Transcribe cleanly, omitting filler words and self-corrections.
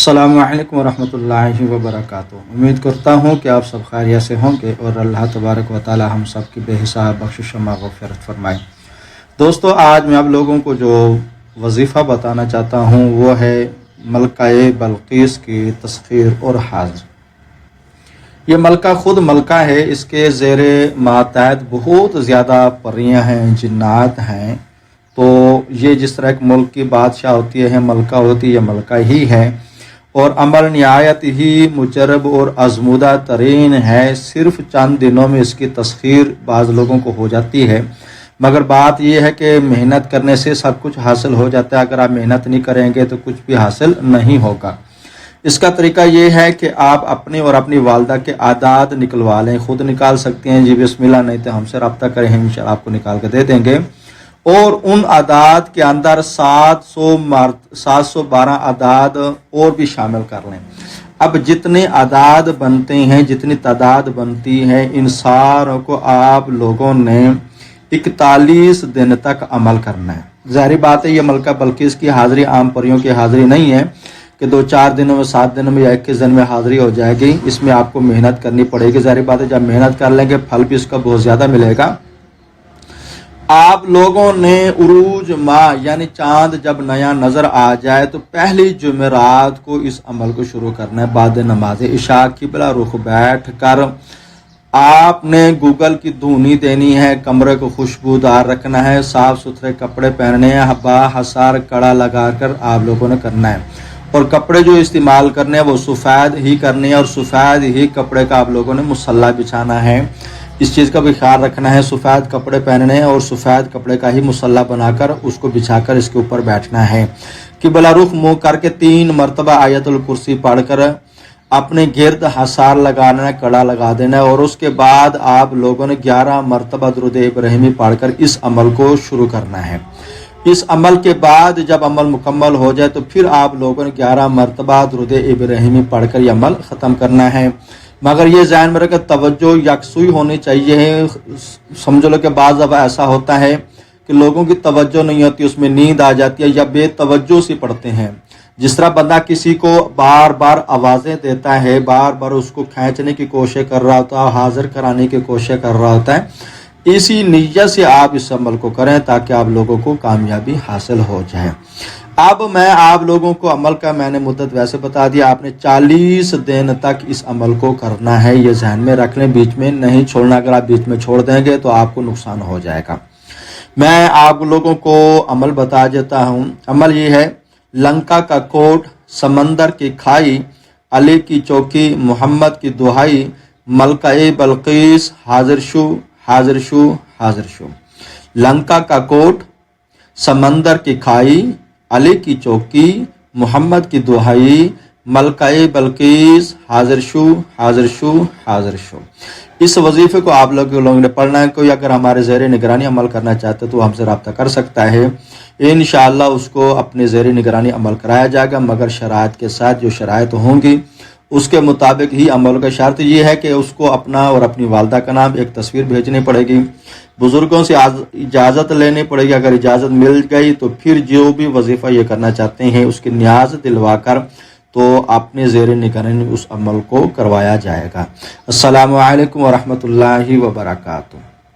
السلام علیکم ورحمۃ اللہ وبرکاتہ۔ امید کرتا ہوں کہ آپ سب خیریت سے ہوں گے اور اللہ تبارک و تعالی ہم سب کی بے حساب بخشش و مغفرت فرمائے۔ دوستو، آج میں آپ لوگوں کو جو وظیفہ بتانا چاہتا ہوں وہ ہے ملکہ بلقیس کی تسخیر اور حاضر۔ یہ ملکہ خود ملکہ ہے، اس کے زیر ماتحت بہت زیادہ پریاں ہیں، جنات ہیں۔ تو یہ جس طرح ایک ملک کی بادشاہ ہوتی ہے، ملکہ ہوتی ہے، یہ ملکہ ہی ہے اور عمل نہایت ہی مجرب اور آزمودہ ترین ہے۔ صرف چند دنوں میں اس کی تسخیر بعض لوگوں کو ہو جاتی ہے، مگر بات یہ ہے کہ محنت کرنے سے سب کچھ حاصل ہو جاتا ہے۔ اگر آپ محنت نہیں کریں گے تو کچھ بھی حاصل نہیں ہوگا۔ اس کا طریقہ یہ ہے کہ آپ اپنے اور اپنی والدہ کے اعداد نکلوا لیں۔ خود نکال سکتے ہیں، جی بسم اللہ، نہیں تو ہم سے رابطہ کریں، ہم انشاءاللہ آپ کو نکال کے دے دیں گے۔ اور ان اعداد کے اندر 712 اعداد اور بھی شامل کر لیں۔ اب جتنے اعداد بنتے ہیں، جتنی تعداد بنتی ہے، ان ساروں کو آپ لوگوں نے 41 دن تک عمل کرنا ہے۔ ظاہری بات ہے، یہ ملکہ بلقیس کی حاضری عام پریوں کی حاضری نہیں ہے کہ 2-4 دنوں میں، 7 دنوں میں یا 21 دن میں حاضری ہو جائے گی۔ اس میں آپ کو محنت کرنی پڑے گی۔ ظاہری بات ہے، جب محنت کر لیں گے پھل بھی اس کا بہت زیادہ ملے گا۔ آپ لوگوں نے عروج ماہ یعنی چاند جب نیا نظر آ جائے تو پہلی جمعرات کو اس عمل کو شروع کرنا ہے۔ بعد نماز عشاء قبلہ رخ بیٹھ کر آپ نے گوگل کی دھونی دینی ہے، کمرے کو خوشبودار رکھنا ہے، صاف ستھرے کپڑے پہننے ہیں، با حصار کڑا لگا کر آپ لوگوں نے کرنا ہے۔ اور کپڑے جو استعمال کرنے ہیں وہ سفید ہی کرنے ہیں، اور سفید ہی کپڑے کا آپ لوگوں نے مصلی بچھانا ہے۔ اس چیز کا بھی خیال رکھنا ہے، سفید کپڑے پہننے ہیں اور سفید کپڑے کا ہی مصلی بنا کر اس کو بچھا کر اس کے اوپر بیٹھنا ہے۔ قبلہ رخ منہ کر کے 3 مرتبہ آیت الکرسی پڑھ کر اپنے گرد حصار لگانا ہے، کڑا لگا دینا ہے، اور اس کے بعد آپ لوگوں نے 11 مرتبہ درود ابراہیمی پڑھ کر اس عمل کو شروع کرنا ہے۔ اس عمل کے بعد جب عمل مکمل ہو جائے تو پھر آپ لوگوں نے 11 مرتبہ درود ابراہیمی پڑھ کر یہ عمل ختم کرنا ہے۔ مگر یہ ذہن میں رکھیں، توجہ یکسوئی ہونی چاہیے۔ سمجھ لو کہ بعض دفعہ ایسا ہوتا ہے کہ لوگوں کی توجہ نہیں ہوتی، اس میں نیند آ جاتی ہے یا بے توجہ سے پڑھتے ہیں۔ جس طرح بندہ کسی کو بار بار آوازیں دیتا ہے، بار بار اس کو کھینچنے کی کوشش کر رہا ہوتا ہے، حاضر کرانے کی کوشش کر رہا ہوتا ہے، اسی نیت سے آپ اس عمل کو کریں تاکہ آپ لوگوں کو کامیابی حاصل ہو جائے۔ اب میں آپ لوگوں کو عمل کا میں نے مدت ویسے بتا دیا، آپ نے 40 دن تک اس عمل کو کرنا ہے۔ یہ ذہن میں رکھ لیں، بیچ میں نہیں چھوڑنا۔ اگر آپ بیچ میں چھوڑ دیں گے تو آپ کو نقصان ہو جائے گا۔ میں آپ لوگوں کو عمل بتا دیتا ہوں۔ عمل یہ ہے: لنکا کا کوٹ، سمندر کی کھائی، علی کی چوکی، محمد کی دہائی، ملکہ بلقیس، حاضر شو حاضر شو حاضر شو۔ لنکا کا کوٹ، سمندر کی کھائی، علی کی چوکی، محمد کی دہائی، ملکہ بلقیس، حاضر شو حاضر شو حاضر شو۔ اس وظیفے کو آپ لوگوں نے پڑھنا ہے۔ کوئی اگر ہمارے زیر نگرانی عمل کرنا چاہتے تو ہم سے رابطہ کر سکتا ہے، انشاءاللہ اس کو اپنے زیر نگرانی عمل کرایا جائے گا، مگر شرائط کے ساتھ۔ جو شرائط ہوں گی اس کے مطابق ہی عمل کا۔ شرط یہ ہے کہ اس کو اپنا اور اپنی والدہ کا نام، ایک تصویر بھیجنی پڑے گی، بزرگوں سے اجازت لینی پڑے گی۔ اگر اجازت مل گئی تو پھر جو بھی وظیفہ یہ کرنا چاہتے ہیں اس کی نیاز دلوا کر تو اپنے زیر نگرانی اس عمل کو کروایا جائے گا۔ السلام علیکم ورحمۃ اللہ وبرکاتہ۔